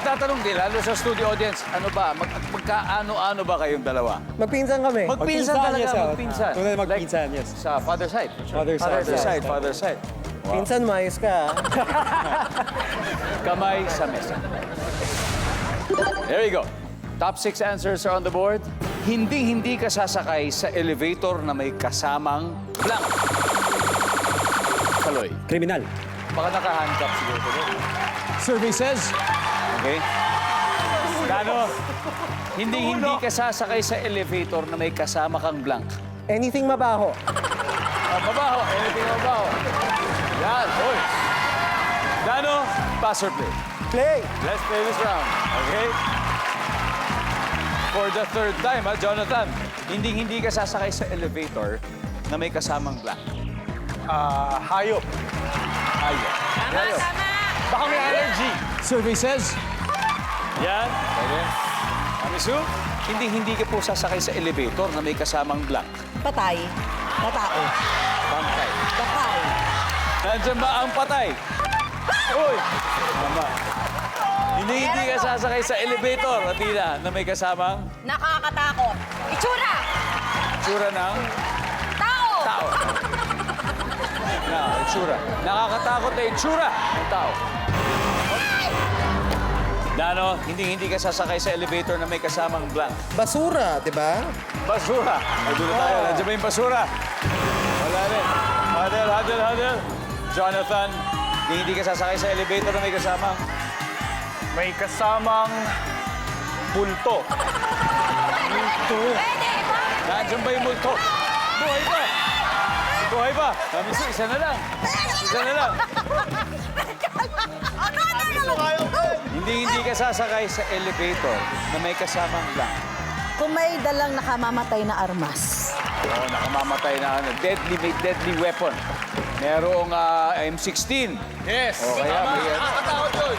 nagtatanong din, lalo sa studio audience, ano ba, magkaano-ano ba kayong dalawa? Magpinsan kami. Magpinsan talaga, yes, magpinsan. Tunay na magpinsan, yes. Sa father side. Father side, Father yes. side, father side. Wow. Pinsan, maayos ka. Kamay sa mesa. There you go. Top 6 answers are on the board. Hindi ka sasakay sa elevator na may kasamang blank. Kaloy. Kriminal. Baka naka-handcuff siguro. Survey says... Okay. Dano, hindi ka sasakay sa elevator na may kasama kang blank. Anything mabaho. Mabaho, anything mabaho. Yan, boy. Dano, pass or play? Play! Let's play this round, okay? For the third time, Jonathan, hindi ka sasakay sa elevator na may kasamang blank. Hayop. Ayun. Tama, tama. Baka may allergy. Survey says... Yan. Okay. Amisu, hindi ka po sasakay sa elevator na may kasamang blank. Patay. Matao. Pantay. Patay. Nandiyan ba ang patay? Uy! Tama. Hindi ka sasakay sa elevator, Athena, na may kasamang Nakakatakot. Itsura. tsura ng Tao. tao. Itsura. Nakakatakot na itsura ng tao. Dano, hindi ka sasakay sa elevator na may kasamang blank. Basura, di ba? Basura. Ay, doon na tayo. Nandiyan ba yung basura? Wala rin. Huddle. Jonathan, hindi ka sasakay sa elevator na may kasamang... May kasamang bulto. Pwede. Nandiyan ba yung multo? Buhay pa! Buhay pa! Kamiso, isa na lang. Isa na lang. Hindi ka sasakay sa elevator na may kasamang blank. Kung may dalang nakamamatay na armas. Oo, nakamamatay na may deadly weapon. Merong M16. Yes. O kaya may nakakatakot yun.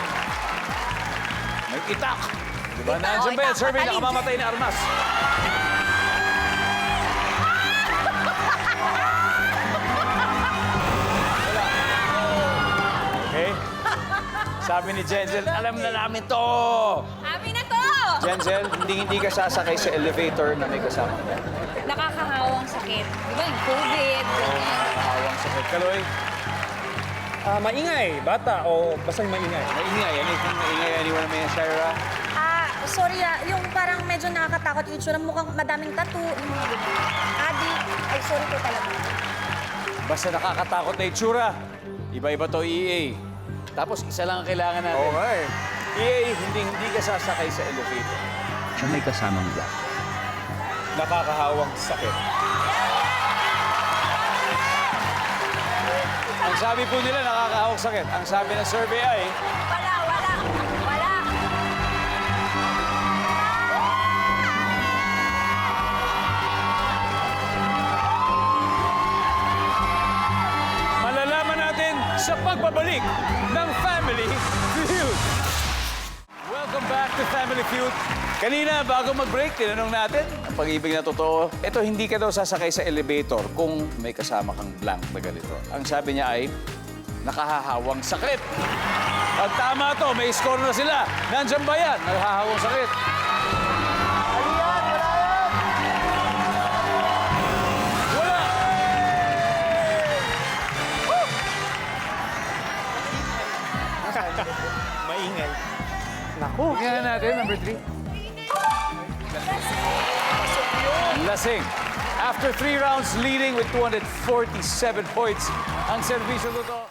May itak. Diba? Nandiyan ba yan? Survey, nakamamatay na armas. Okay? Sabi ni Jenzel, alam na namin to. Amin na to! Jenzel, hindi ka sasakay sa elevator na may kasama. Nakakahawang sakit. Di ba yung COVID? Nakahawang sakit. Kaloy, Maingay. Bata o basta maingay. maingay. Anything maingay? Anyone may Shira? Sorry yung parang medyo nakakatakot yung itsura. Mukhang madaming tattoo, yung mga ganyan. Ay, sorry po talaga. Basta nakakatakot na itsura. Iba-iba to, EA. Tapos isa lang ang kailangan natin. Okay. EA, hindi ka sasakay sa elevator. Siya may kasamang black. Nakakahawang sakit. Ang sabi po nila, nakakahawak sakit. Ang sabi ng survey ay... Wala. Malalaman natin sa pagbabalik ng Family Feud. Welcome back to Family Feud. Kanina, bago mag-break, tinanong natin ang pag-ibig na totoo. Ito, hindi ka daw sasakay sa elevator kung may kasama kang blank na ganito. Ang sabi niya ay, nakahahawang sakit. Pag tama to, may score na sila. Nandiyan ba yan? Nakahahawang sakit. Wala! Maingay. Naku. Tingnan natin, number 3. Lasing. After 3 rounds, leading with 247 points, ang serbisyo totoo.